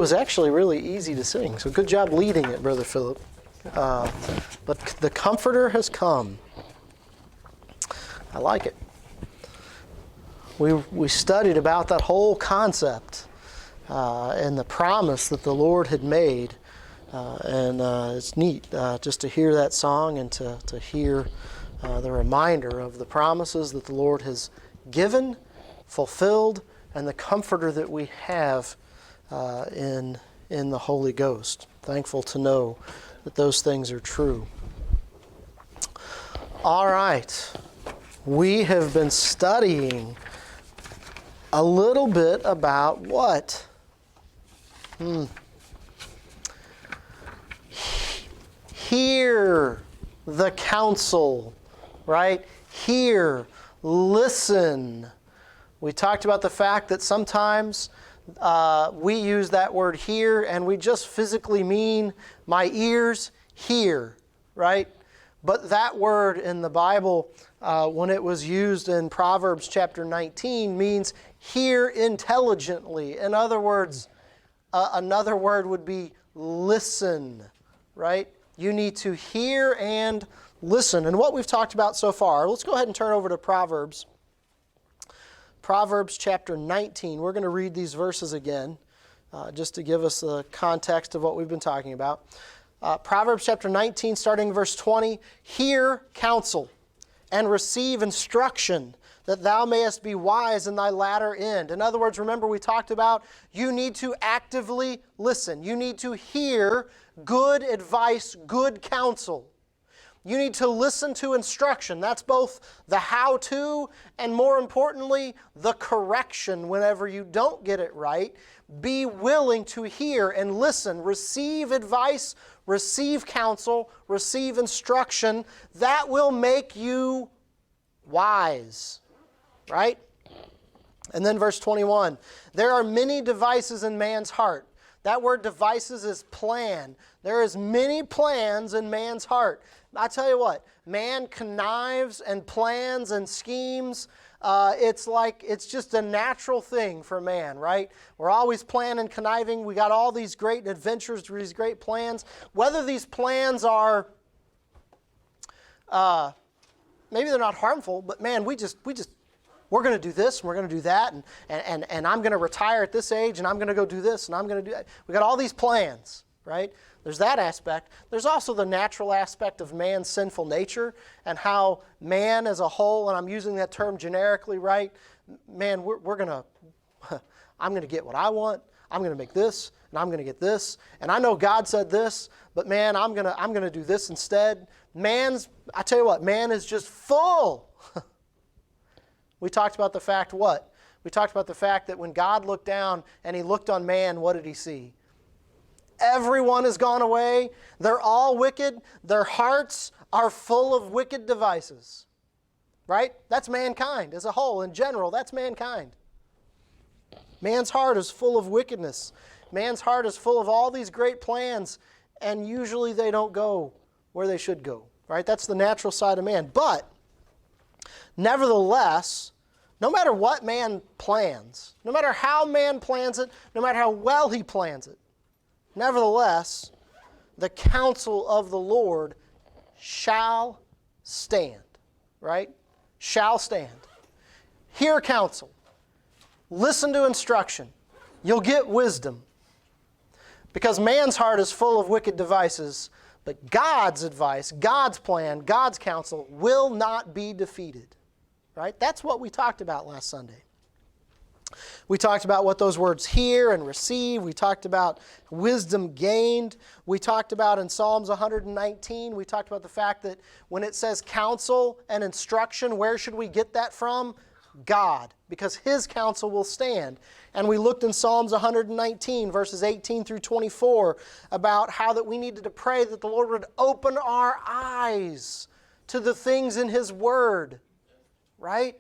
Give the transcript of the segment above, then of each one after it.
was actually really easy to sing, so good job leading it, Brother Philip. But the Comforter has come. I like it. We studied about that whole concept and the promise that the Lord had made. And it's neat just to hear that song and to hear the reminder of the promises that the Lord has given, fulfilled, and the Comforter that we have in the Holy Ghost. Thankful to know that those things are true. All right. We have been studying a little bit about what? Hear the counsel, right? Hear, listen. We talked about the fact that sometimes we use that word hear and we just physically mean my ears hear, right? But that word in the Bible, when it was used in Proverbs chapter 19, means hear intelligently. In other words, another word would be listen, right? You need to hear and listen. And what we've talked about so far, let's go ahead and turn over to Proverbs. Proverbs chapter 19. We're going to read these verses again, just to give us the context of what we've been talking about. Proverbs chapter 19, starting verse 20. Hear counsel, and receive instruction, that thou mayest be wise in thy latter end. In other words, remember we talked about you need to actively listen. You need to hear good advice, good counsel. You need to listen to instruction. That's both the how-to and, more importantly, the correction whenever you don't get it right. Be willing to hear and listen. Receive advice, receive counsel, receive instruction. That will make you wise, right? And then verse 21, there are many devices in man's heart. That word devices is plan. There is many plans in man's heart. I tell you what, man connives and plans and schemes. It's just a natural thing for man, right? We're always planning, conniving. We got all these great adventures, these great plans. Whether these plans are, maybe they're not harmful, but man, we're going to do this, and we're going to do that, and I'm going to retire at this age, and I'm going to go do this, and I'm going to do that. We got all these plans, right? There's that aspect. There's also the natural aspect of man's sinful nature and how man as a whole, and I'm using that term generically, right? Man, I'm going to get what I want. I'm going to make this, and I'm going to get this. And I know God said this, but man, I'm going to do this instead. I tell you what, man is just full. We talked about the fact what? We talked about the fact that when God looked down and He looked on man, what did He see? Everyone has gone away. They're all wicked. Their hearts are full of wicked devices. Right? That's mankind as a whole. In general, that's mankind. Man's heart is full of wickedness. Man's heart is full of all these great plans, and usually they don't go where they should go. Right? That's the natural side of man. But nevertheless, no matter what man plans, no matter how man plans it, no matter how well he plans it, nevertheless, the counsel of the Lord shall stand, right? Shall stand. Hear counsel. Listen to instruction. You'll get wisdom. Because man's heart is full of wicked devices, but God's advice, God's plan, God's counsel will not be defeated. Right? That's what we talked about last Sunday. We talked about what those words hear and receive. We talked about wisdom gained. We talked about in Psalms 119, we talked about the fact that when it says counsel and instruction, where should we get that from? God, because His counsel will stand. And we looked in Psalms 119, verses 18 through 24, about how that we needed to pray that the Lord would open our eyes to the things in His Word. Right?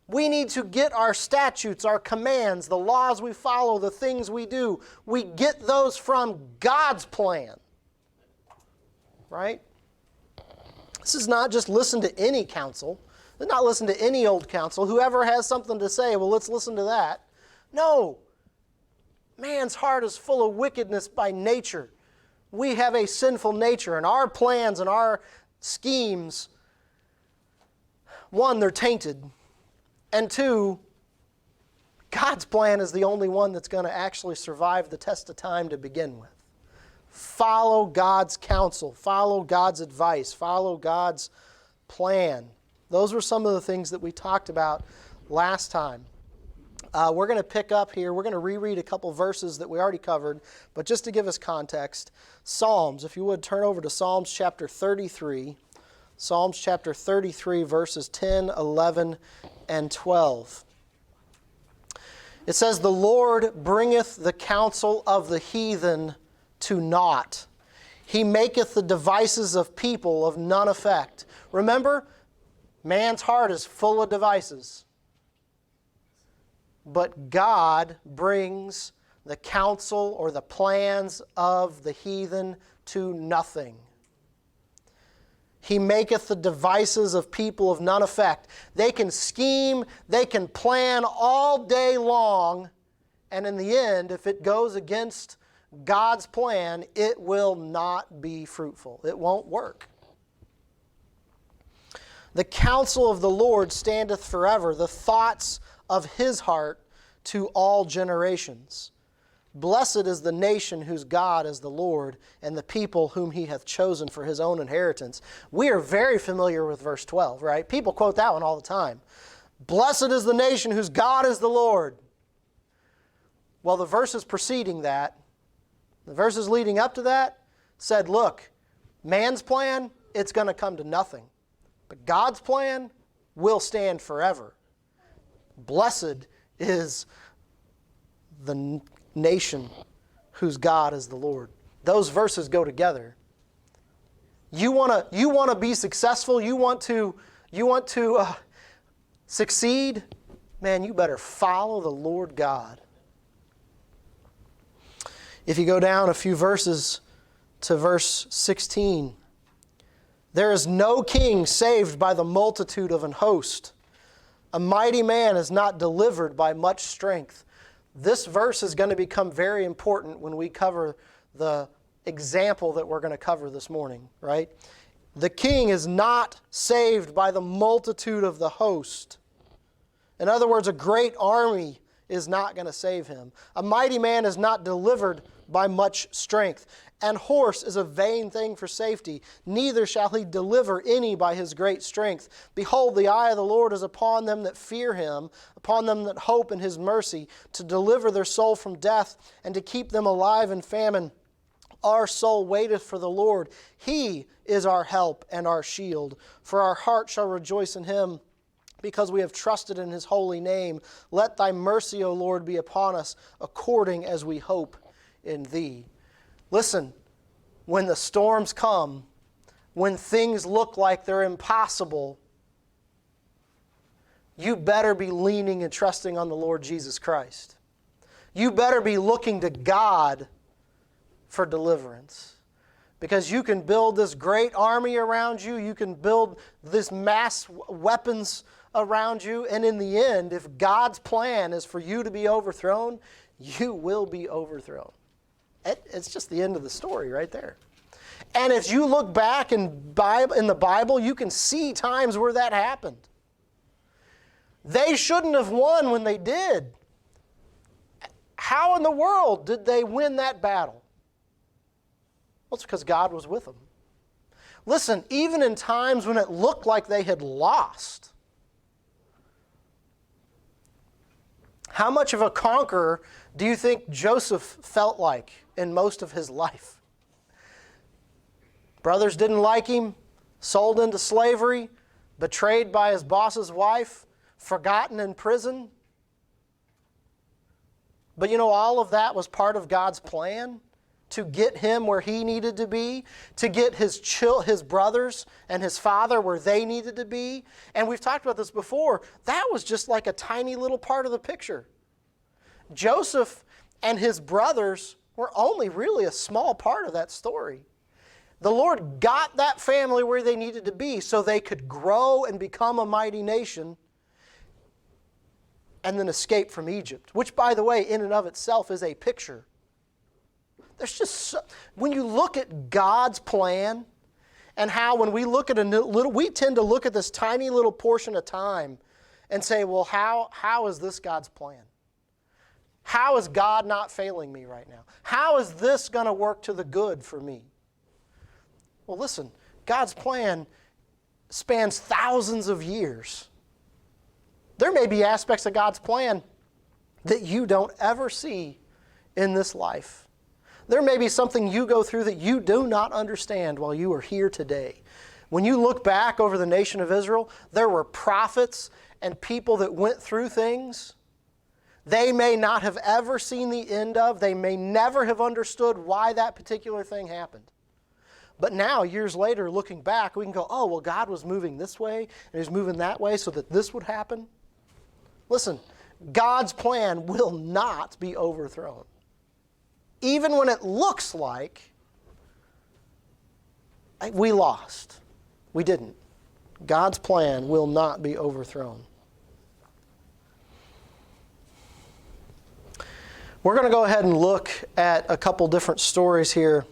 We need to get our statutes, our commands, the laws we follow, the things we do. We get those from God's plan. Right? This is not just listen to any counsel. Let's not listen to any old counsel. Whoever has something to say, well, let's listen to that. No. Man's heart is full of wickedness by nature. We have a sinful nature, and our plans and our schemes, one, they're tainted, and two, God's plan is the only one that's going to actually survive the test of time to begin with. Follow God's counsel. Follow God's advice. Follow God's plan. Those were some of the things that we talked about last time. We're going to pick up here. We're going to reread a couple verses that we already covered, but just to give us context, Psalms, if you would turn over to Psalms chapter 33. Psalms chapter 33, verses 10, 11, and 12. It says, "The Lord bringeth the counsel of the heathen to naught. He maketh the devices of people of none effect." Remember, man's heart is full of devices. But God brings the counsel or the plans of the heathen to nothing. He maketh the devices of people of none effect. They can scheme, they can plan all day long, and in the end, if it goes against God's plan, it will not be fruitful. It won't work. The counsel of the Lord standeth forever, the thoughts of his heart to all generations. Blessed is the nation whose God is the Lord, and the people whom he hath chosen for his own inheritance. We are very familiar with verse 12, right? People quote that one all the time. Blessed is the nation whose God is the Lord. Well, the verses preceding that, the verses leading up to that, said, look, man's plan, it's going to come to nothing. But God's plan will stand forever. Blessed is the nation whose God is the Lord. Those verses go together. You want to be successful? You want to succeed? Man, you better follow the Lord God. If you go down a few verses to verse 16, there is no king saved by the multitude of an host. A mighty man is not delivered by much strength. This verse is going to become very important when we cover the example that we're going to cover this morning, right? The king is not saved by the multitude of the host. In other words, a great army is not going to save him. A mighty man is not delivered by much strength. An horse is a vain thing for safety, neither shall he deliver any by his great strength. Behold, the eye of the Lord is upon them that fear him, upon them that hope in his mercy, to deliver their soul from death, and to keep them alive in famine. Our soul waiteth for the Lord. He is our help and our shield. For our heart shall rejoice in him, because we have trusted in his holy name. Let thy mercy, O Lord, be upon us, according as we hope in thee. Listen, when the storms come, when things look like they're impossible, you better be leaning and trusting on the Lord Jesus Christ. You better be looking to God for deliverance. Because you can build this great army around you, you can build this mass weapons around you, and in the end, if God's plan is for you to be overthrown, you will be overthrown. It's just the end of the story right there. And if you look back in the Bible, you can see times where that happened. They shouldn't have won when they did. How in the world did they win that battle? Well, it's because God was with them. Listen, even in times when it looked like they had lost, how much of a conqueror do you think Joseph felt like in most of his life? Brothers didn't like him, sold into slavery, betrayed by his boss's wife, forgotten in prison. But you know, all of that was part of God's plan to get him where he needed to be, to get his brothers and his father where they needed to be. And we've talked about this before. That was just like a tiny little part of the picture. Joseph and his brothers were only really a small part of that story. The Lord got that family where they needed to be so they could grow and become a mighty nation. and then escape from Egypt, which, by the way, in and of itself is a picture. There's just when you look at God's plan and how when we look at we tend to look at this tiny little portion of time and say, well, how is this God's plan? How is God not failing me right now? How is this going to work to the good for me? Well, listen, God's plan spans thousands of years. There may be aspects of God's plan that you don't ever see in this life. There may be something you go through that you do not understand while you are here today. When you look back over the nation of Israel, there were prophets and people that went through things they may not have ever seen the end of. They may never have understood why that particular thing happened. But now, years later, looking back, we can go, oh, well, God was moving this way, and He was moving that way so that this would happen. Listen, God's plan will not be overthrown. Even when it looks like we lost. We didn't. God's plan will not be overthrown. We're going to go ahead and look at a couple different stories here.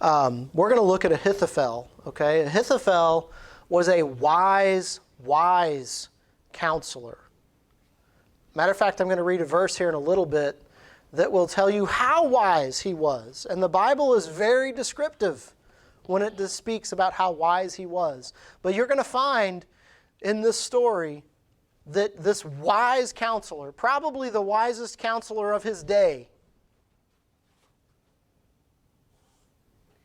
We're going to look at Ahithophel. Okay, Ahithophel was a wise counselor. Matter of fact, I'm going to read a verse here in a little bit that will tell you how wise he was. And the Bible is very descriptive when it speaks about how wise he was. But you're going to find in this story that this wise counselor, probably the wisest counselor of his day,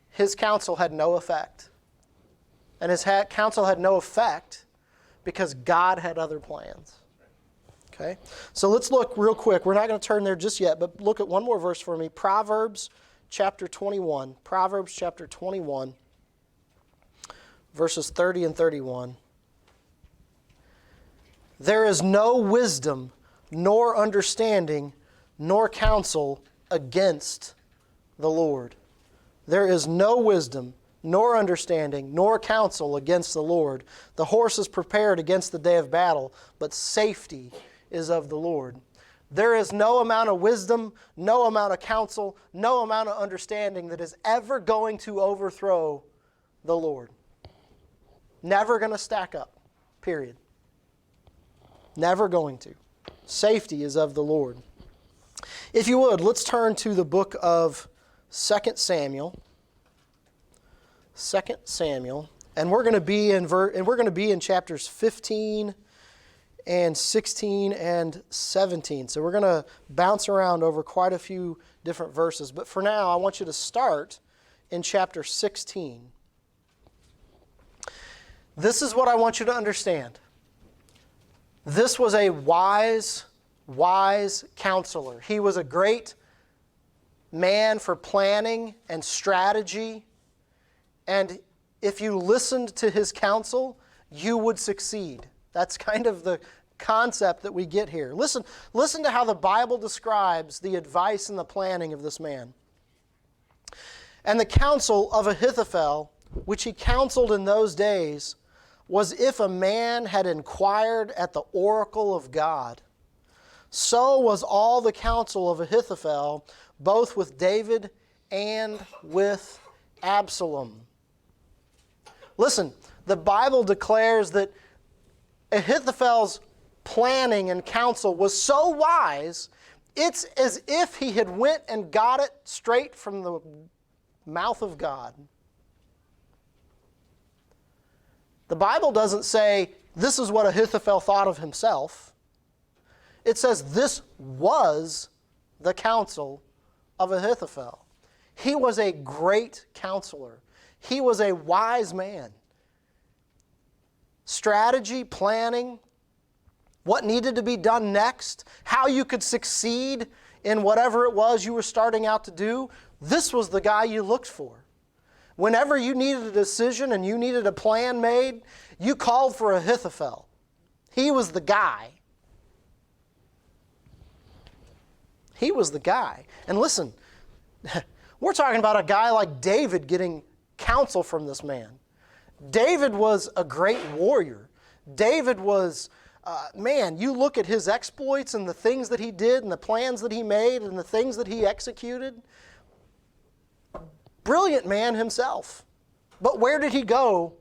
his counsel had no effect. And his counsel had no effect because God had other plans. Okay? So let's look real quick. We're not going to turn there just yet, but look at one more verse for me. Proverbs chapter 21. Proverbs chapter 21, verses 30 and 31. There is no wisdom, nor understanding, nor counsel against the Lord. There is no wisdom, nor understanding, nor counsel against the Lord. The horse is prepared against the day of battle, but safety is of the Lord. There is no amount of wisdom, no amount of counsel, no amount of understanding that is ever going to overthrow the Lord. Never going to stack up, period. Never going to. Safety is of the Lord. If you would, let's turn to the book of 2 Samuel. 2 Samuel, and we're going to be in chapters 15 and 16 and 17. So we're going to bounce around over quite a few different verses, but for now I want you to start in chapter 16. This is what I want you to understand. This was a wise counselor. He was a great man for planning and strategy. And if you listened to his counsel, you would succeed. That's kind of the concept that we get here. Listen to how the Bible describes the advice and the planning of this man. And the counsel of Ahithophel, which he counseled in those days, was if a man had inquired at the oracle of God. So was all the counsel of Ahithophel, both with David and with Absalom. Listen, the Bible declares that Ahithophel's planning and counsel was so wise, it's as if he had went and got it straight from the mouth of God. The Bible doesn't say, this is what Ahithophel thought of himself. It says, this was the counsel of Ahithophel. He was a great counselor. He was a wise man. Strategy, planning, what needed to be done next, how you could succeed in whatever it was you were starting out to do, this was the guy you looked for. Whenever you needed a decision and you needed a plan made, you called for Ahithophel. He was the guy. He was the guy. And listen, we're talking about a guy like David getting counsel from this man. David was a great warrior. David was man, you look at his exploits and the things that he did and the plans that he made and the things that he executed. Brilliant man himself. But where did he go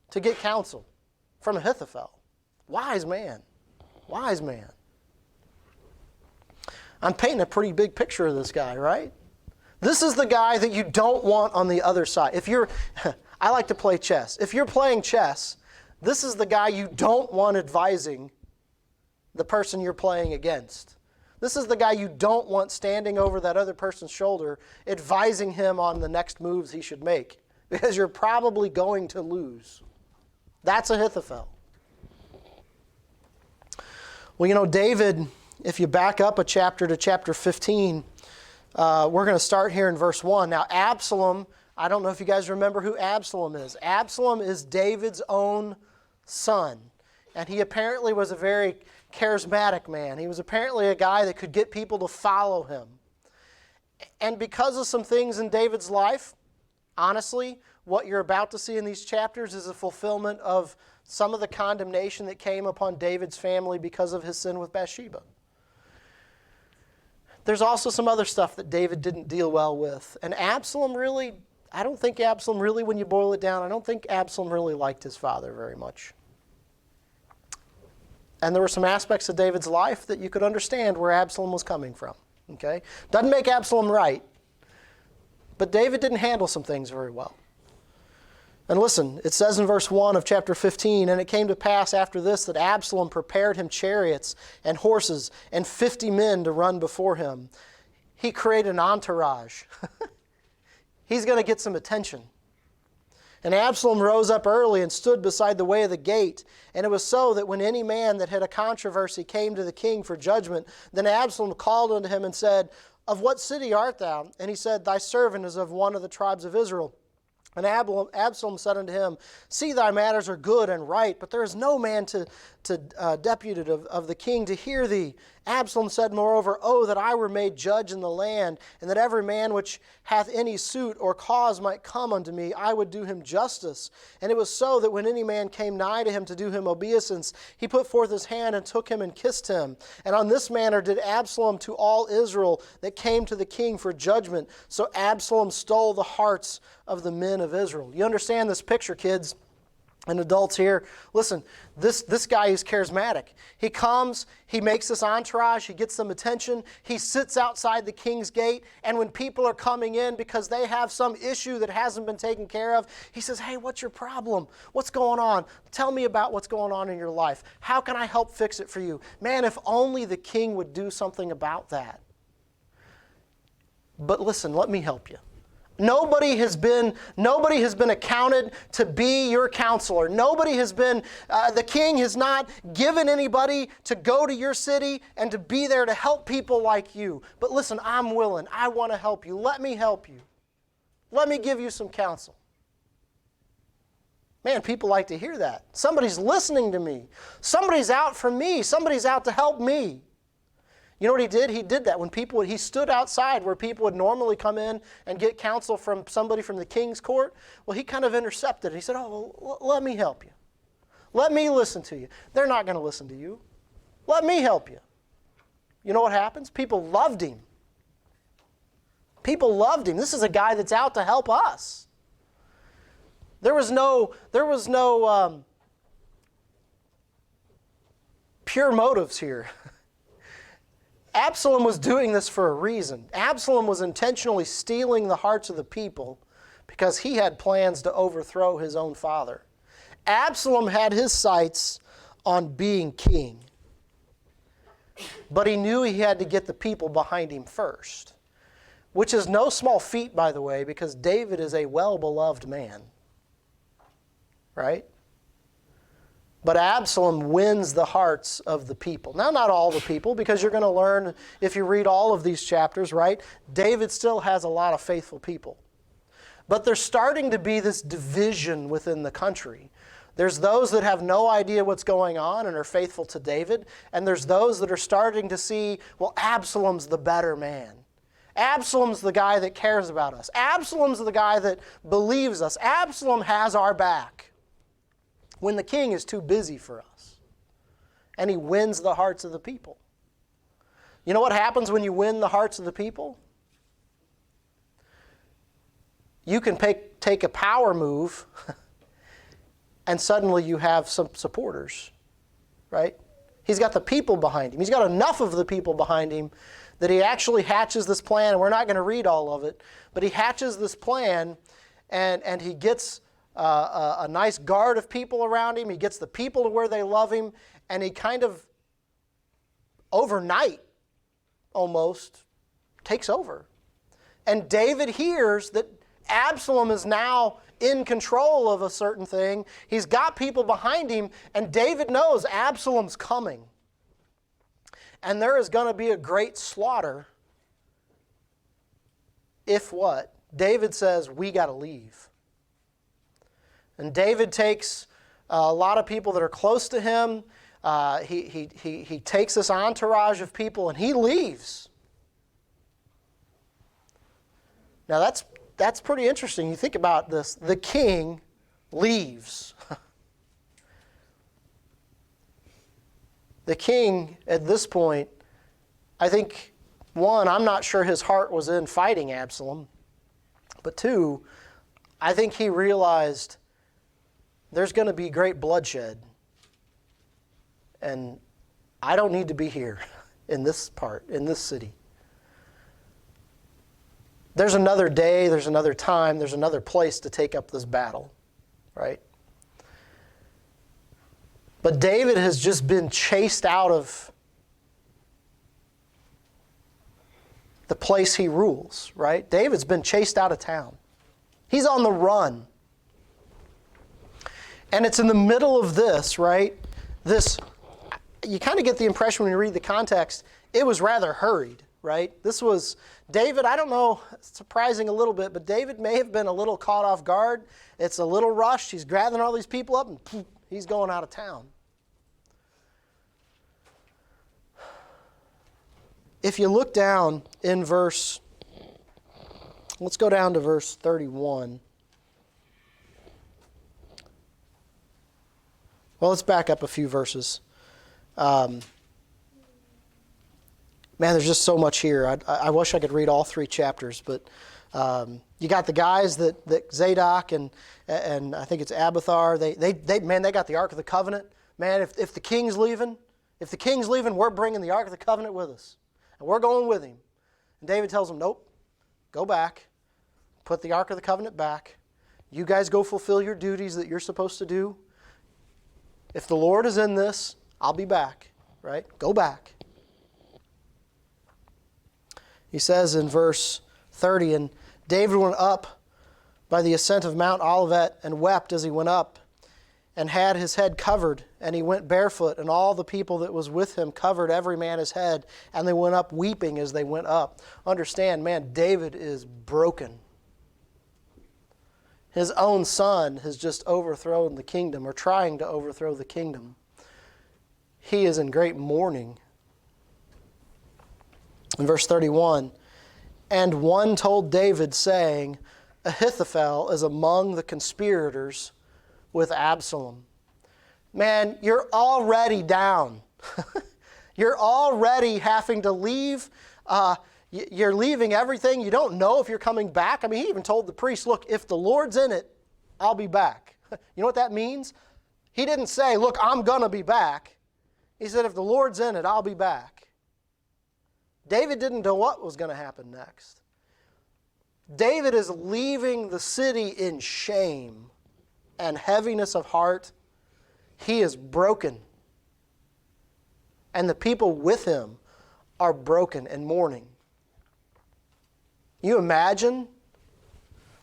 to get counsel? From Ahithophel. Wise man. Wise man. I'm painting a pretty big picture of this guy, right? This is the guy that you don't want on the other side. I like to play chess. If you're playing chess, this is the guy you don't want advising the person you're playing against. This is the guy you don't want standing over that other person's shoulder, advising him on the next moves he should make, because you're probably going to lose. That's Ahithophel. Well, David, if you back up a chapter to chapter 15, we're going to start here in verse 1. Now, Absalom, I don't know if you guys remember who Absalom is. Absalom is David's own son. And he apparently was a very charismatic man. He was apparently a guy that could get people to follow him. And because of some things in David's life, honestly, what you're about to see in these chapters is a fulfillment of some of the condemnation that came upon David's family because of his sin with Bathsheba. There's also some other stuff that David didn't deal well with. And Absalom really, I don't think Absalom really, when you boil it down, I don't think Absalom really liked his father very much. And there were some aspects of David's life that you could understand where Absalom was coming from. Okay? Doesn't make Absalom right, but David didn't handle some things very well. And listen, it says in verse 1 of chapter 15, "And it came to pass after this that Absalom prepared him chariots and horses and 50 men to run before him." He created an entourage. He's going to get some attention. "And Absalom rose up early and stood beside the way of the gate. And it was so that when any man that had a controversy came to the king for judgment, then Absalom called unto him and said, Of what city art thou? And he said, Thy servant is of one of the tribes of Israel. And Absalom said unto him, See, thy matters are good and right, but there is no man deputed of the king to hear thee. Absalom said moreover, Oh, that I were made judge in the land, and that every man which hath any suit or cause might come unto me, I would do him justice. And it was so that when any man came nigh to him to do him obeisance, he put forth his hand and took him and kissed him. And on this manner did Absalom to all Israel that came to the king for judgment. So Absalom stole the hearts of the men of Israel." You understand this picture, kids and adults here? Listen, this guy is charismatic. He comes, he makes this entourage, he gets some attention, he sits outside the king's gate, and when people are coming in because they have some issue that hasn't been taken care of, he says, Hey, what's your problem? What's going on? Tell me about what's going on in your life. How can I help fix it for you? Man, if only the king would do something about that. But listen, let me help you. Nobody has been accounted to be your counselor. Nobody has been, the king has not given anybody to go to your city and to be there to help people like you. But listen, I'm willing. I want to help you. Let me help you. Let me give you some counsel. Man, people like to hear that. Somebody's listening to me. Somebody's out for me. Somebody's out to help me. You know what he did? He did that when he stood outside where people would normally come in and get counsel from somebody from the king's court. Well, he kind of intercepted it. He said, Oh, well, let me help you. Let me listen to you. They're not going to listen to you. Let me help you. You know what happens? People loved him. People loved him. This is a guy that's out to help us. There was no pure motives here. Absalom was doing this for a reason. Absalom was intentionally stealing the hearts of the people because he had plans to overthrow his own father. Absalom had his sights on being king, but he knew he had to get the people behind him first, which is no small feat, by the way, because David is a well-beloved man, right? But Absalom wins the hearts of the people. Now, not all the people, because you're going to learn, if you read all of these chapters, right? David still has a lot of faithful people. But there's starting to be this division within the country. There's those that have no idea what's going on and are faithful to David. And there's those that are starting to see, well, Absalom's the better man. Absalom's the guy that cares about us. Absalom's the guy that believes us. Absalom has our back. When the king is too busy for us. and he wins the hearts of the people. You know what happens when you win the hearts of the people? You can take a power move and suddenly you have some supporters, right? He's got the people behind him. He's got enough of the people behind him that he actually hatches this plan. And we're not going to read all of it, but he hatches this plan and he gets a nice guard of people around him. He gets the people to where they love him, and he kind of overnight almost takes over. And David hears that Absalom is now in control of a certain thing. He's got people behind him, and David knows Absalom's coming. And there is going to be a great slaughter if what? David says, we got to leave. And David takes a lot of people that are close to him. He takes this entourage of people and he leaves. Now that's pretty interesting. You think about this. The king leaves. The king, at this point, I think, one, I'm not sure his heart was in fighting Absalom. But two, I think he realized there's going to be great bloodshed. And I don't need to be here in this city. There's another day, there's another time, there's another place to take up this battle, right? But David has just been chased out of the place he rules, right? David's been chased out of town. He's on the run. And it's in the middle of this, right? You kind of get the impression when you read the context, it was rather hurried, right? This was David, I don't know, surprising a little bit, but David may have been a little caught off guard. It's a little rushed. He's gathering all these people up and poof, he's going out of town. If you look down in let's go down to verse 31. Well, let's back up a few verses. Man, there's just so much here. I wish I could read all 3 chapters, but you got the guys that Zadok and I think it's Abiathar. They got the Ark of the Covenant. Man, if the king's leaving, we're bringing the Ark of the Covenant with us, and we're going with him. And David tells them, nope, go back, put the Ark of the Covenant back. You guys go fulfill your duties that you're supposed to do. If the Lord is in this, I'll be back, right? Go back. He says in verse 30, and David went up by the ascent of Mount Olivet and wept as he went up, and had his head covered, and he went barefoot, and all the people that was with him covered every man his head, and they went up weeping as they went up. Understand, man, David is broken. His own son has just overthrown the kingdom, or trying to overthrow the kingdom. He is in great mourning. In verse 31, and one told David, saying, Ahithophel is among the conspirators with Absalom. Man, you're already down. You're already having to leave. You're leaving everything. You don't know if you're coming back. I mean, he even told the priest, look, if the Lord's in it, I'll be back. You know what that means? He didn't say, look, I'm going to be back. He said, if the Lord's in it, I'll be back. David didn't know what was going to happen next. David is leaving the city in shame and heaviness of heart. He is broken. And the people with him are broken and mourning. You imagine?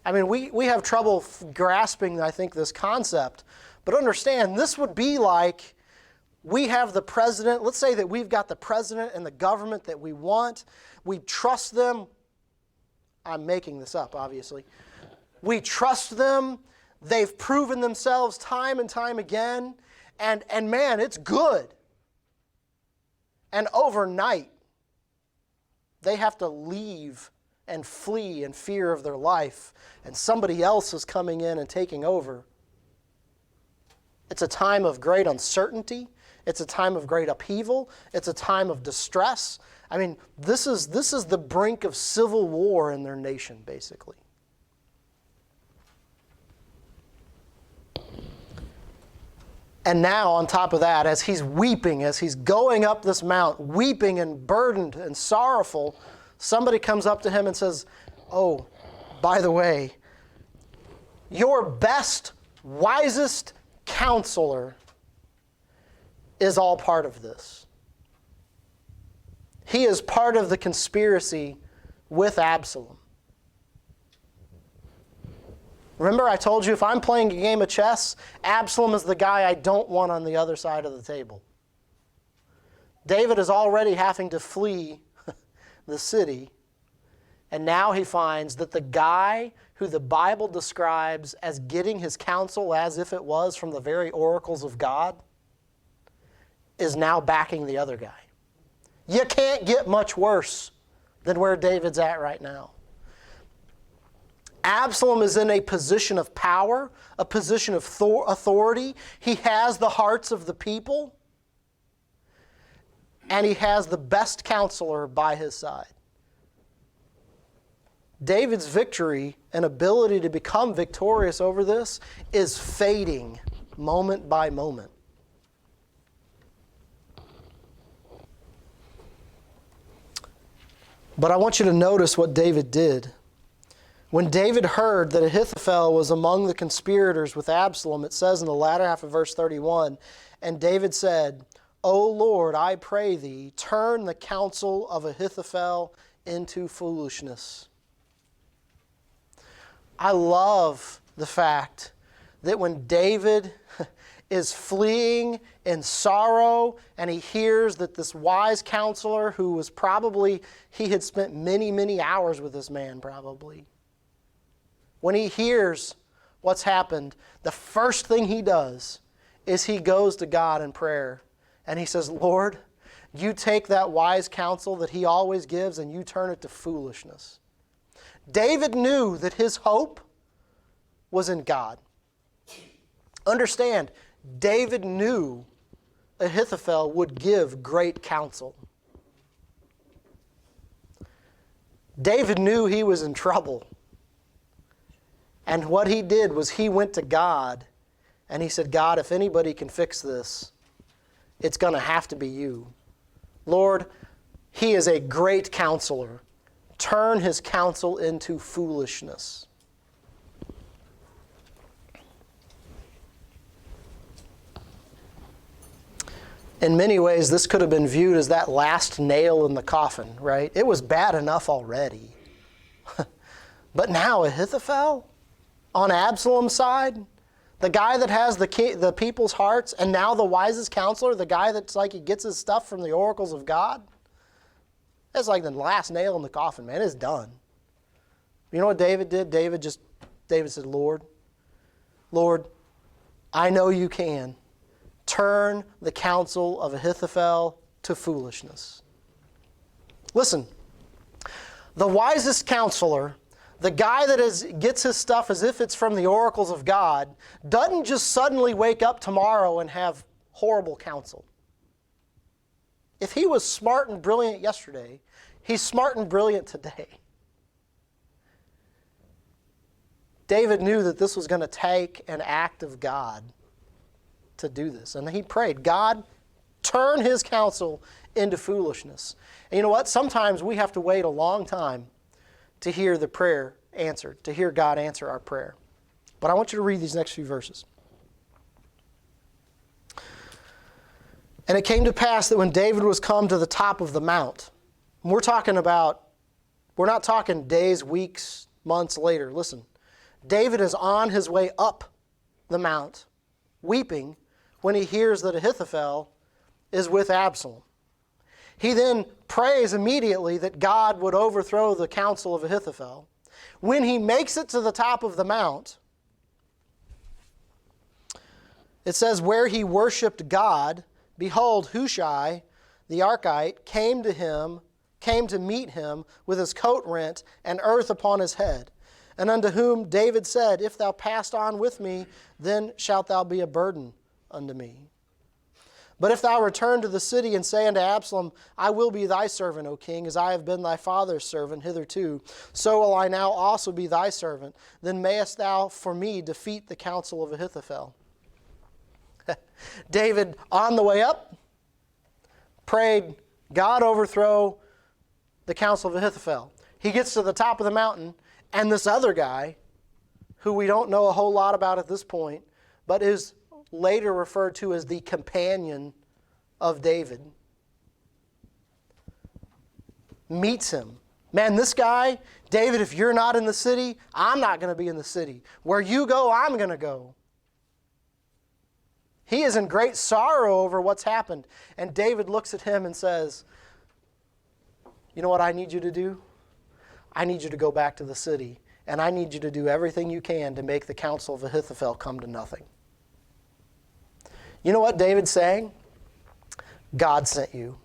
I mean, we have trouble grasping, I think, this concept. But understand, this would be like we have the president. Let's say that we've got the president and the government that we want. We trust them. I'm making this up, obviously. We trust them. They've proven themselves time and time again. And man, it's good. And overnight, they have to leave and flee in fear of their life. And somebody else is coming in and taking over. It's a time of great uncertainty. It's a time of great upheaval. It's a time of distress. I mean, this is the brink of civil war in their nation, basically. And now, on top of that, as he's weeping, as he's going up this mount, weeping and burdened and sorrowful, somebody comes up to him and says, "Oh, by the way, your best, wisest counselor is all part of this. He is part of the conspiracy with Absalom." Remember, I told you if I'm playing a game of chess, Absalom is the guy I don't want on the other side of the table. David is already having to flee the city, and now he finds that the guy who the Bible describes as getting his counsel as if it was from the very oracles of God is now backing the other guy. You can't get much worse than where David's at right now. Absalom is in a position of power, a position of authority. He has the hearts of the people, and he has the best counselor by his side. David's victory and ability to become victorious over this is fading moment by moment. But I want you to notice what David did. When David heard that Ahithophel was among the conspirators with Absalom, it says in the latter half of verse 31, "And David said, O Lord, I pray thee, turn the counsel of Ahithophel into foolishness." I love the fact that when David is fleeing in sorrow and he hears that this wise counselor who was probably, he had spent many, many hours with this man probably. When he hears what's happened, the first thing he does is he goes to God in prayer and he says, "Lord, you take that wise counsel that he always gives and you turn it to foolishness." David knew that his hope was in God. Understand, David knew Ahithophel would give great counsel. David knew he was in trouble. And what he did was he went to God and he said, "God, if anybody can fix this, it's going to have to be you. Lord, he is a great counselor. Turn his counsel into foolishness." In many ways, this could have been viewed as that last nail in the coffin, right? It was bad enough already. But now Ahithophel on Absalom's side, the guy that has the people's hearts, and now the wisest counselor, the guy that's like he gets his stuff from the oracles of God, that's like the last nail in the coffin, man. It's done. You know what David did? David said, Lord, I know you can. Turn the counsel of Ahithophel to foolishness. Listen, the wisest counselor, the guy that gets his stuff as if it's from the oracles of God, doesn't just suddenly wake up tomorrow and have horrible counsel. If he was smart and brilliant yesterday, he's smart and brilliant today. David knew that this was going to take an act of God to do this. And he prayed, God, turn his counsel into foolishness. And you know what? Sometimes we have to wait a long time to hear the prayer answered, to hear God answer our prayer. But I want you to read these next few verses. "And it came to pass that when David was come to the top of the mount," we're not talking days, weeks, months later. Listen, David is on his way up the mount, weeping, when he hears that Ahithophel is with Absalom. He then prays immediately that God would overthrow the counsel of Ahithophel. When he makes it to the top of the mount, it says, "Where he worshipped God, behold, Hushai the Archite came to meet him with his coat rent and earth upon his head. And unto whom David said, If thou pass on with me, then shalt thou be a burden unto me." But if thou return to the city and say unto Absalom, I will be thy servant, O king, as I have been thy father's servant hitherto, so will I now also be thy servant. Then mayest thou for me defeat the counsel of Ahithophel. David, on the way up, prayed, God overthrow the counsel of Ahithophel. He gets to the top of the mountain, and this other guy, who we don't know a whole lot about at this point, but is later referred to as the companion of David, meets him. Man, this guy, David, if you're not in the city, I'm not going to be in the city. Where you go, I'm going to go. He is in great sorrow over what's happened. And David looks at him and says, you know what I need you to do? I need you to go back to the city, and I need you to do everything you can to make the counsel of Ahithophel come to nothing. You know what David's saying? God sent you.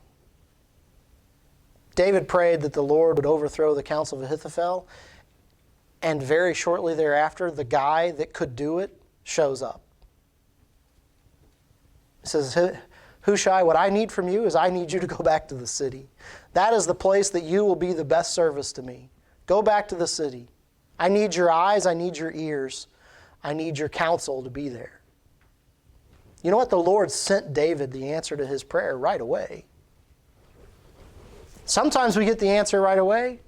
David prayed that the Lord would overthrow the counsel of Ahithophel, and very shortly thereafter, the guy that could do it shows up. He says, Hushai, what I need from you is I need you to go back to the city. That is the place that you will be the best service to me. Go back to the city. I need your eyes, I need your ears, I need your counsel to be there. You know what? The Lord sent David the answer to his prayer right away. Sometimes we get the answer right away.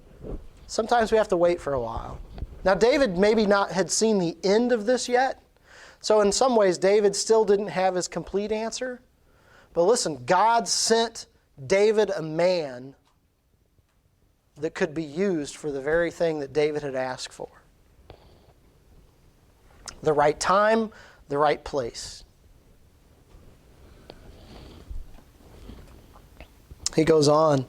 Sometimes we have to wait for a while. Now, David maybe not had seen the end of this yet. So in some ways, David still didn't have his complete answer. But listen, God sent David a man that could be used for the very thing that David had asked for. The right time, the right place. He goes on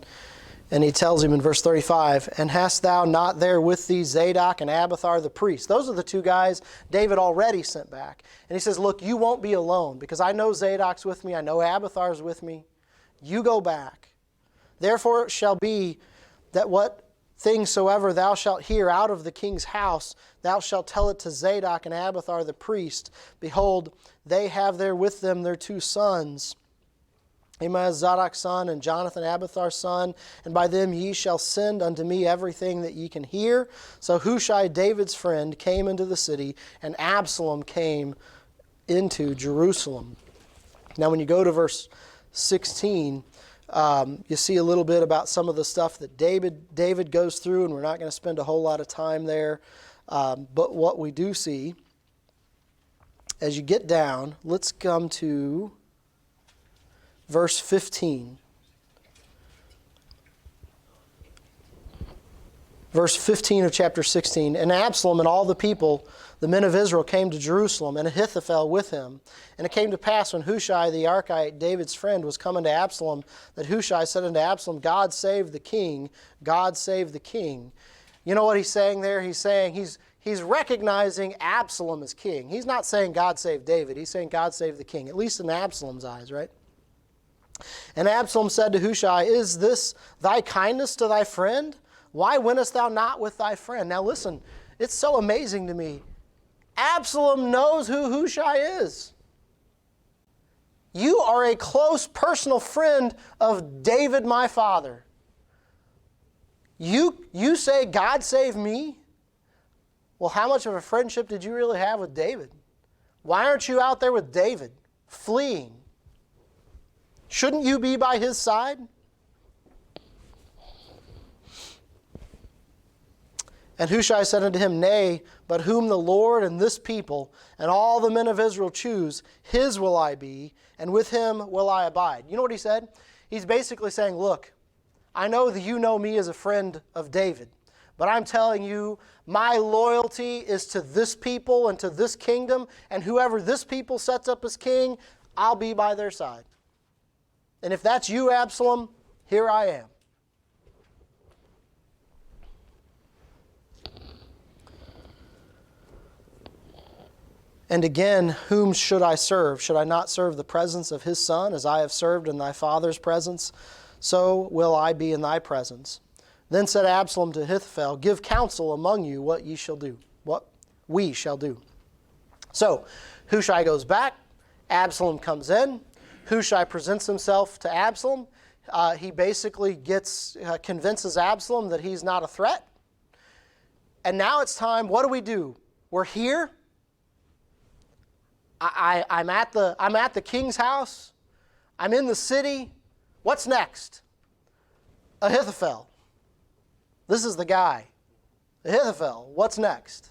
and he tells him in verse 35, and hast thou not there with thee Zadok and Abiathar the priest? Those are the two guys David already sent back. And he says, look, you won't be alone, because I know Zadok's with me, I know Abiathar's with me. You go back. Therefore it shall be that what things soever thou shalt hear out of the king's house, thou shalt tell it to Zadok and Abiathar the priest. Behold, they have there with them their two sons, Ahimaaz Zadok's son, and Jonathan Abiathar's son, and by them ye shall send unto me everything that ye can hear. So Hushai, David's friend, came into the city, and Absalom came into Jerusalem. Now when you go to verse 16, you see a little bit about some of the stuff that David goes through, and we're not going to spend a whole lot of time there. But what we do see, as you get down, let's come to verse 15. Verse 15 of chapter 16. And Absalom and all the people, the men of Israel, came to Jerusalem, and Ahithophel with him. And it came to pass, when Hushai the Archite, David's friend, was come unto Absalom, that Hushai said unto Absalom, God save the king, God save the king. You know what he's saying there? He's saying he's recognizing Absalom as king. He's not saying God save David. He's saying God save the king, at least in Absalom's eyes, right? And Absalom said to Hushai, is this thy kindness to thy friend? Why wentest thou not with thy friend? Now listen, it's so amazing to me. Absalom knows who Hushai is. You are a close personal friend of David, my father. You say, God save me? Well, how much of a friendship did you really have with David? Why aren't you out there with David, fleeing? Shouldn't you be by his side? And Hushai said unto him, Nay, but whom the Lord and this people and all the men of Israel choose, his will I be, and with him will I abide. You know what he said? He's basically saying, look, I know that you know me as a friend of David, but I'm telling you, my loyalty is to this people and to this kingdom, and whoever this people sets up as king, I'll be by their side. And if that's you, Absalom, here I am. And again, whom should I serve? Should I not serve the presence of his son, as I have served in thy father's presence? So will I be in thy presence. Then said Absalom to Ahithophel, Give counsel among you what ye shall do, what we shall do. So Hushai goes back. Absalom comes in. Hushai presents himself to Absalom. He basically convinces Absalom that he's not a threat. And now it's time, what do? We're here. I'm at the king's house. I'm in the city. What's next? Ahithophel. This is the guy. Ahithophel, what's next?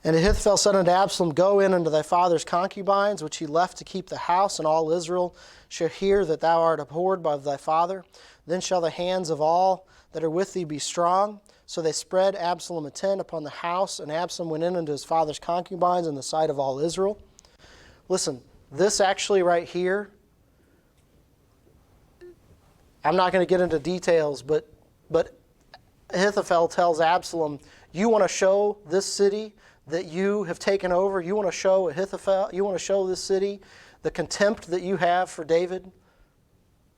And Ahithophel said unto Absalom, Go in unto thy father's concubines, which he left to keep the house, and all Israel shall hear that thou art abhorred by thy father. Then shall the hands of all that are with thee be strong. So they spread Absalom a tent upon the house, and Absalom went in unto his father's concubines in the sight of all Israel. Listen, this actually right here, I'm not going to get into details, but Ahithophel tells Absalom, you want to show this city that you have taken over, you want to show Ahithophel, you want to show this city the contempt that you have for David,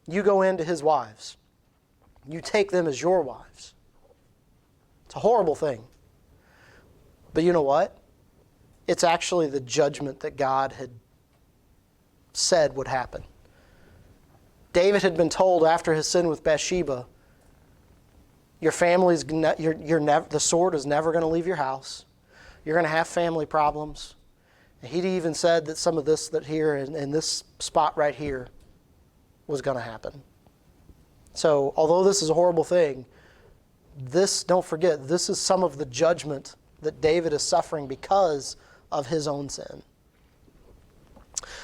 you go into his wives. You take them as your wives. It's a horrible thing. But you know what? It's actually the judgment that God had said would happen. David had been told after his sin with Bathsheba, your family's the sword is never going to leave your house. You're going to have family problems. And he'd even said that some of this that here in this spot right here was going to happen. So, although this is a horrible thing, don't forget, this is some of the judgment that David is suffering because of his own sin.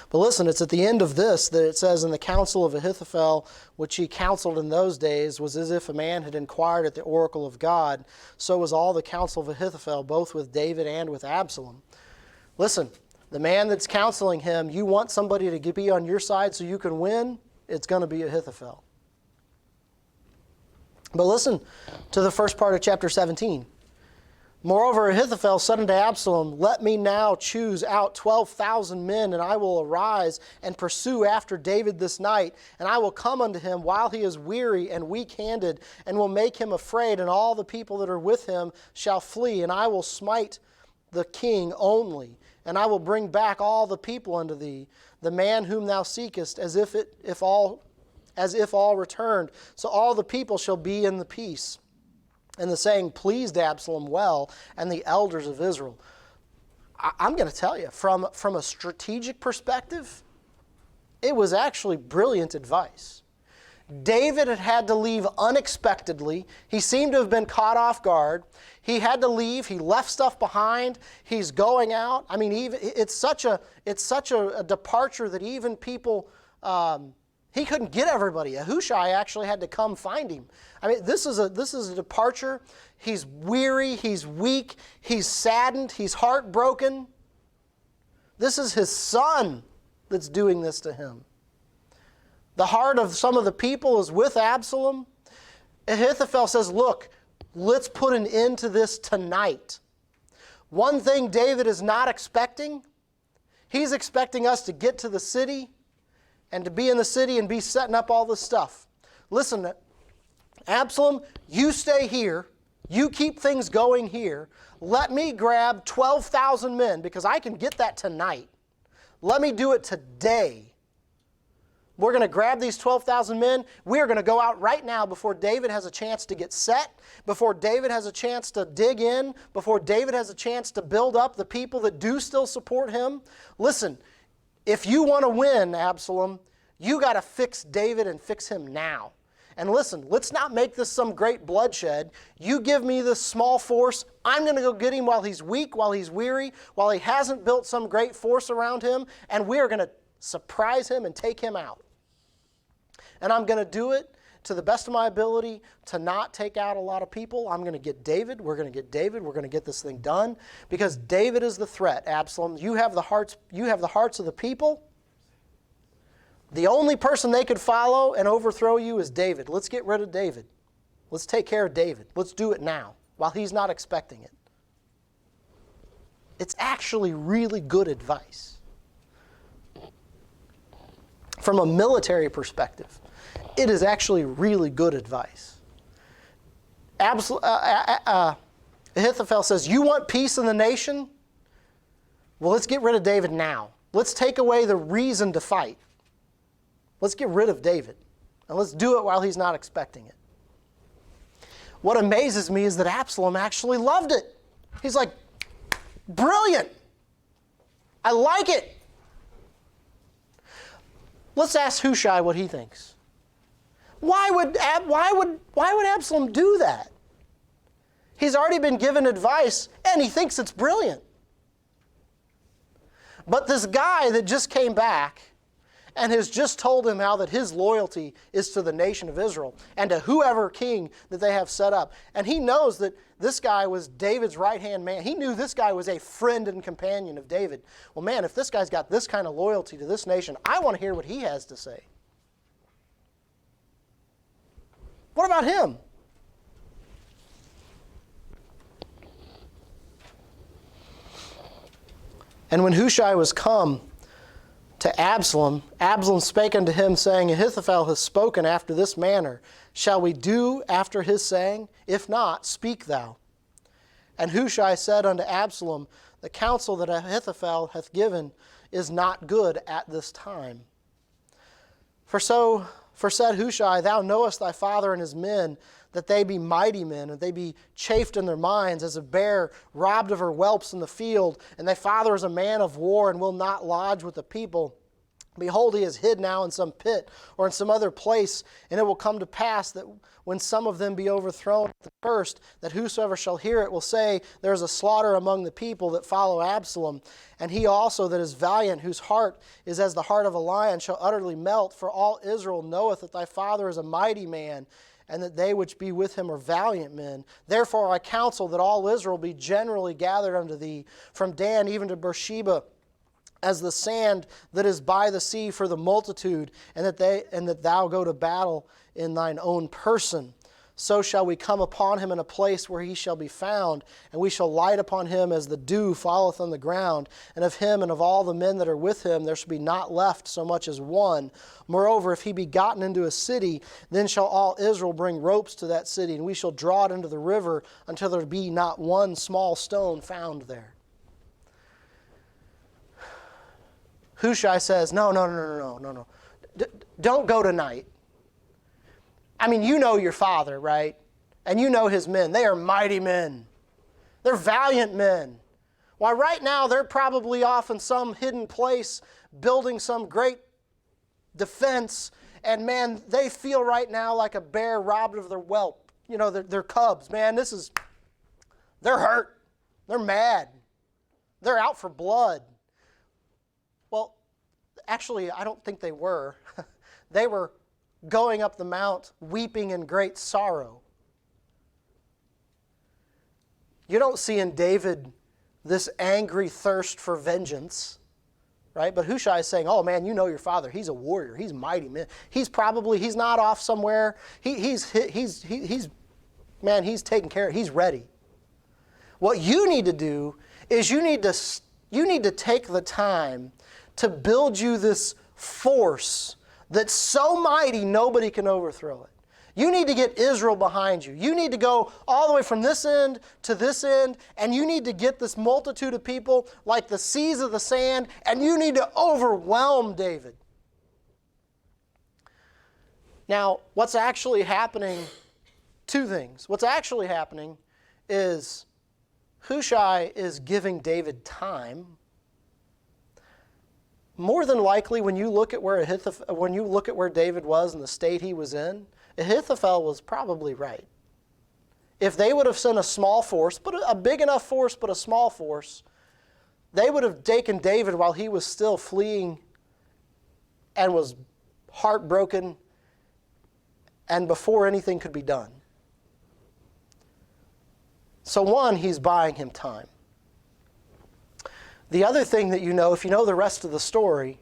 But listen, it's at the end of this that it says, in the counsel of Ahithophel, which he counseled in those days, was as if a man had inquired at the oracle of God. So was all the counsel of Ahithophel, both with David and with Absalom. Listen, the man that's counseling him, you want somebody to be on your side so you can win, it's going to be Ahithophel. But listen to the first part of chapter 17. Moreover, Ahithophel said unto Absalom, Let me now choose out 12,000 men, and I will arise and pursue after David this night. And I will come unto him while he is weary and weak-handed, and will make him afraid, and all the people that are with him shall flee. And I will smite the king only, and I will bring back all the people unto thee, the man whom thou seekest, as if all returned. So all the people shall be in the peace. And the saying pleased Absalom well, and the elders of Israel. I'm going to tell you, from a strategic perspective, it was actually brilliant advice. David had to leave unexpectedly. He seemed to have been caught off guard. He had to leave. He left stuff behind. He's going out. I mean, it's such a departure that even people. He couldn't get everybody. Hushai actually had to come find him. I mean, this is a departure. He's weary, he's weak, he's saddened, he's heartbroken. This is his son that's doing this to him. The heart of some of the people is with Absalom. Ahithophel says, look, let's put an end to this tonight. One thing David is not expecting, he's expecting us to get to the city and to be in the city and be setting up all this stuff. Listen, Absalom, you stay here. You keep things going here. Let me grab 12,000 men because I can get that tonight. Let me do it today. We're going to grab these 12,000 men. We are going to go out right now before David has a chance to get set, before David has a chance to dig in, before David has a chance to build up the people that do still support him. Listen, if you want to win, Absalom, you got to fix David and fix him now. And listen, let's not make this some great bloodshed. You give me this small force. I'm going to go get him while he's weak, while he's weary, while he hasn't built some great force around him, and we are going to surprise him and take him out. And I'm going to do it to the best of my ability to not take out a lot of people. I'm going to get David. We're going to get David. We're going to get this thing done because David is the threat. Absalom, you have the hearts of the people. The only person they could follow and overthrow you is David. Let's get rid of David. Let's take care of David. Let's do it now while he's not expecting it. It's actually really good advice. From a military perspective, it is actually really good advice. Ahithophel says, you want peace in the nation? well, let's get rid of David now. Let's take away the reason to fight. Let's get rid of David. And let's do it while he's not expecting it. What amazes me is that Absalom actually loved it. He's like, brilliant. I like it. Let's ask Hushai what he thinks. Why would Absalom do that? He's already been given advice, and he thinks it's brilliant. But this guy that just came back and has just told him how that his loyalty is to the nation of Israel and to whoever king that they have set up. And he knows that this guy was David's right-hand man. He knew this guy was a friend and companion of David. Well, man, if this guy's got this kind of loyalty to this nation, I want to hear what he has to say. What about him? And when Hushai was come to Absalom, Absalom spake unto him, saying, Ahithophel hath spoken after this manner. Shall we do after his saying? If not, speak thou. And Hushai said unto Absalom, The counsel that Ahithophel hath given is not good at this time. For said Hushai, Thou knowest thy father and his men, that they be mighty men, and they be chafed in their minds, as a bear robbed of her whelps in the field, and thy father is a man of war, and will not lodge with the people. Behold, he is hid now in some pit, or in some other place, and it will come to pass that when some of them be overthrown at the first, that whosoever shall hear it will say, There is a slaughter among the people that follow Absalom. And he also that is valiant, whose heart is as the heart of a lion, shall utterly melt, for all Israel knoweth that thy father is a mighty man, and that they which be with him are valiant men. Therefore I counsel that all Israel be generally gathered unto thee, from Dan even to Beersheba, as the sand that is by the sea for the multitude, and that thou go to battle in thine own person. So shall we come upon him in a place where he shall be found, and we shall light upon him as the dew falleth on the ground. And of him and of all the men that are with him there shall be not left so much as one. Moreover, if he be gotten into a city, then shall all Israel bring ropes to that city, and we shall draw it into the river until there be not one small stone found there. Hushai says, No. Don't go tonight. I mean, you know your father, right? And you know his men. They are mighty men. They're valiant men. Why, right now, they're probably off in some hidden place building some great defense. And, man, they feel right now like a bear robbed of their whelp. You know, their cubs. Man, they're hurt. They're mad. They're out for blood. Well, actually, I don't think they were. They were going up the mount, weeping in great sorrow. You don't see in David this angry thirst for vengeance, right? But Hushai is saying, oh man, you know your father. He's a warrior. He's a mighty man. He's not off somewhere. He's taken care of. He's ready. What you need to do is you need to take the time to build you this force that's so mighty nobody can overthrow it. You need to get Israel behind you. You need to go all the way from this end to this end, and you need to get this multitude of people like the seas of the sand, and you need to overwhelm David. Now, what's actually happening, two things. What's actually happening is Hushai is giving David time. More than likely, when you look at where David was and the state he was in, Ahithophel was probably right. If they would have sent a small force, but a big enough force, but a small force, they would have taken David while he was still fleeing and was heartbroken and before anything could be done. So one, he's buying him time. The other thing that you know, if you know the rest of the story,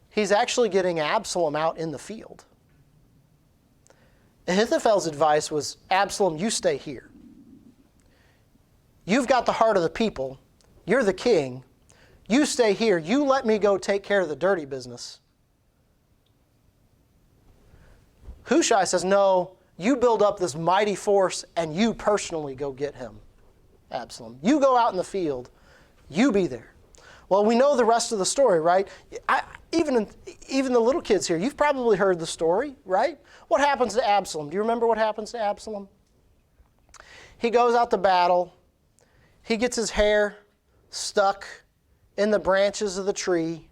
he's actually getting Absalom out in the field. Ahithophel's advice was, Absalom, you stay here. You've got the heart of the people. You're the king. You stay here. You let me go take care of the dirty business. Hushai says, no, you build up this mighty force and you personally go get him, Absalom. You go out in the field. You be there. Well, we know the rest of the story, right? Even the little kids here, you've probably heard the story, right? What happens to Absalom? Do you remember what happens to Absalom? He goes out to battle. He gets his hair stuck in the branches of the tree.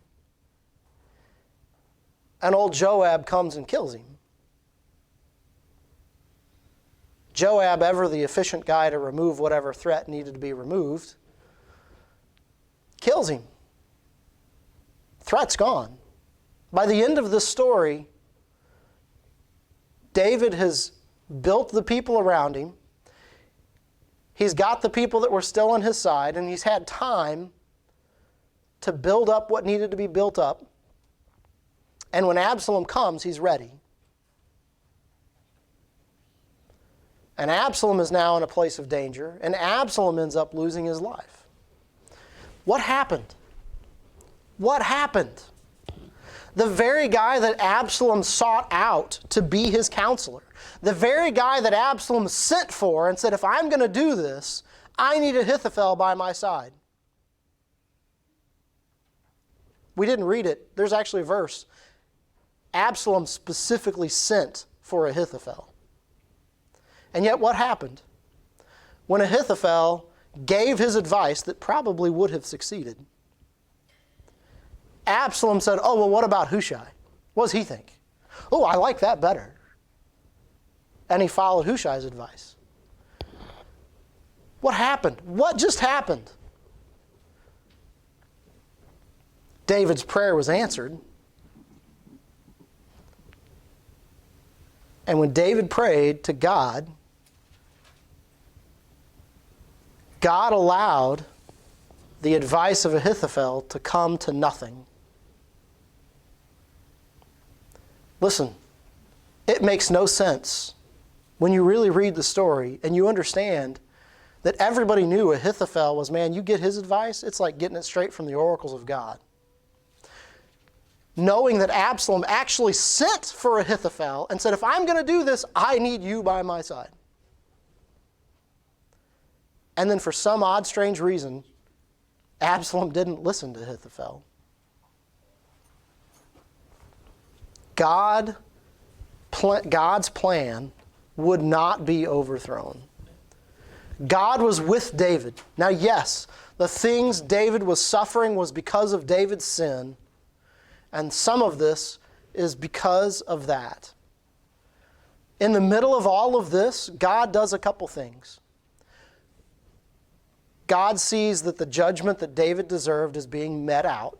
And old Joab comes and kills him. Joab, ever the efficient guy to remove whatever threat needed to be removed, kills him. Threat's gone. By the end of this story, David has built the people around him. He's got the people that were still on his side, and he's had time to build up what needed to be built up. And when Absalom comes, he's ready. And Absalom is now in a place of danger, and Absalom ends up losing his life. What happened? What happened? The very guy that Absalom sought out to be his counselor, the very guy that Absalom sent for and said, if I'm going to do this, I need Ahithophel by my side. We didn't read it. There's actually a verse. Absalom specifically sent for Ahithophel. And yet what happened? When Ahithophel gave his advice that probably would have succeeded, Absalom said, oh, well, what about Hushai? What does he think? Oh, I like that better. And he followed Hushai's advice. What happened? What just happened? David's prayer was answered. And when David prayed to God, God allowed the advice of Ahithophel to come to nothing. Listen, it makes no sense when you really read the story and you understand that everybody knew Ahithophel was, man, you get his advice, it's like getting it straight from the oracles of God. Knowing that Absalom actually sent for Ahithophel and said, if I'm going to do this, I need you by my side. And then for some odd, strange reason, Absalom didn't listen to Ahithophel. God's plan would not be overthrown. God was with David. Now, yes, the things David was suffering was because of David's sin, and some of this is because of that. In the middle of all of this, God does a couple things. God sees that the judgment that David deserved is being met out.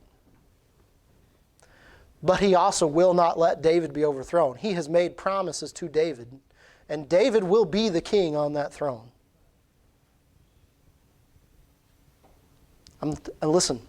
But he also will not let David be overthrown. He has made promises to David, and David will be the king on that throne. And listen,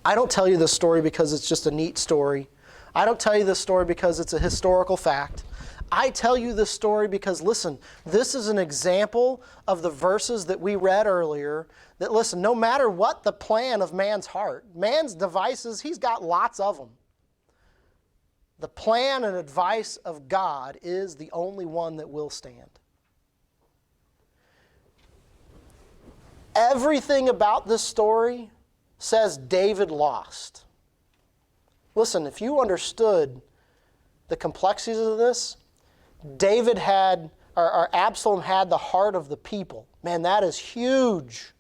I don't tell you this story because it's just a neat story. I don't tell you this story because it's a historical fact. I tell you this story because, listen, this is an example of the verses that we read earlier that, listen, no matter what the plan of man's heart, man's devices, he's got lots of them. The plan and advice of God is the only one that will stand. Everything about this story says David lost. Listen, if you understood the complexities of this, Absalom had the heart of the people. Man, that is huge.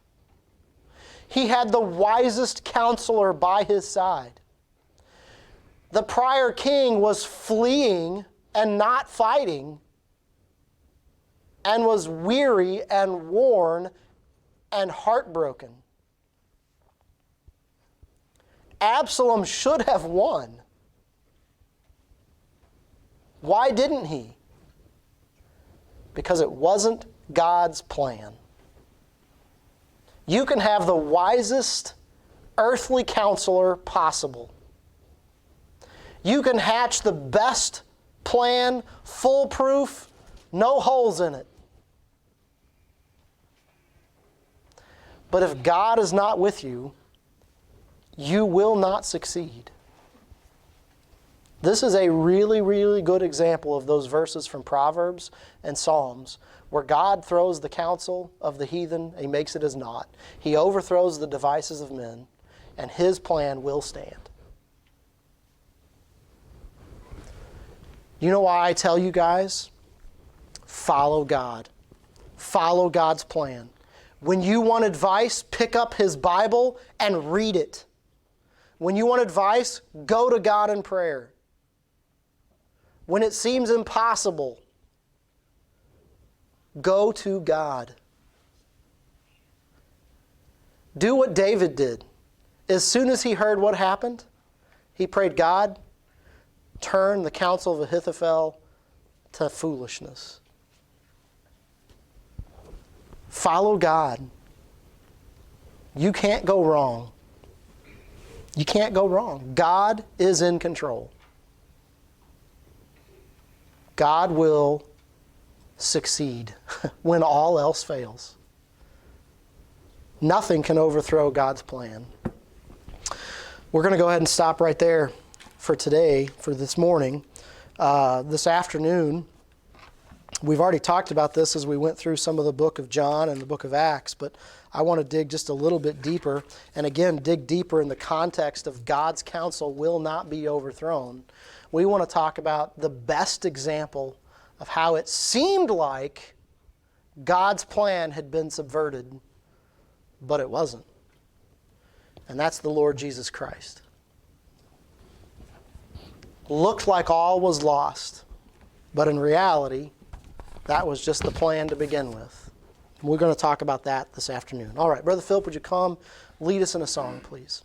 He had the wisest counselor by his side. The prior king was fleeing and not fighting, and was weary and worn and heartbroken. Absalom should have won. Why didn't he? Because it wasn't God's plan. You can have the wisest earthly counselor possible. You can hatch the best plan, foolproof, no holes in it. But if God is not with you, you will not succeed. This is a really, really good example of those verses from Proverbs and Psalms where God throws the counsel of the heathen, He makes it as naught. He overthrows the devices of men, and His plan will stand. You know why I tell you guys? Follow God. Follow God's plan. When you want advice, pick up His Bible and read it. When you want advice, go to God in prayer. When it seems impossible, go to God. Do what David did. As soon as he heard what happened, he prayed, God, turn the counsel of Ahithophel to foolishness. Follow God. You can't go wrong. You can't go wrong. God is in control. God will succeed when all else fails. Nothing can overthrow God's plan. We're going to go ahead and stop right there for today, for this morning. This afternoon, we've already talked about this as we went through some of the book of John and the book of Acts, but I want to dig just a little bit deeper, and again, dig deeper in the context of God's counsel will not be overthrown. We want to talk about the best example of how it seemed like God's plan had been subverted, but it wasn't. And that's the Lord Jesus Christ. Looked like all was lost, but in reality, that was just the plan to begin with. We're going to talk about that this afternoon. All right, Brother Philip, would you come lead us in a song, please?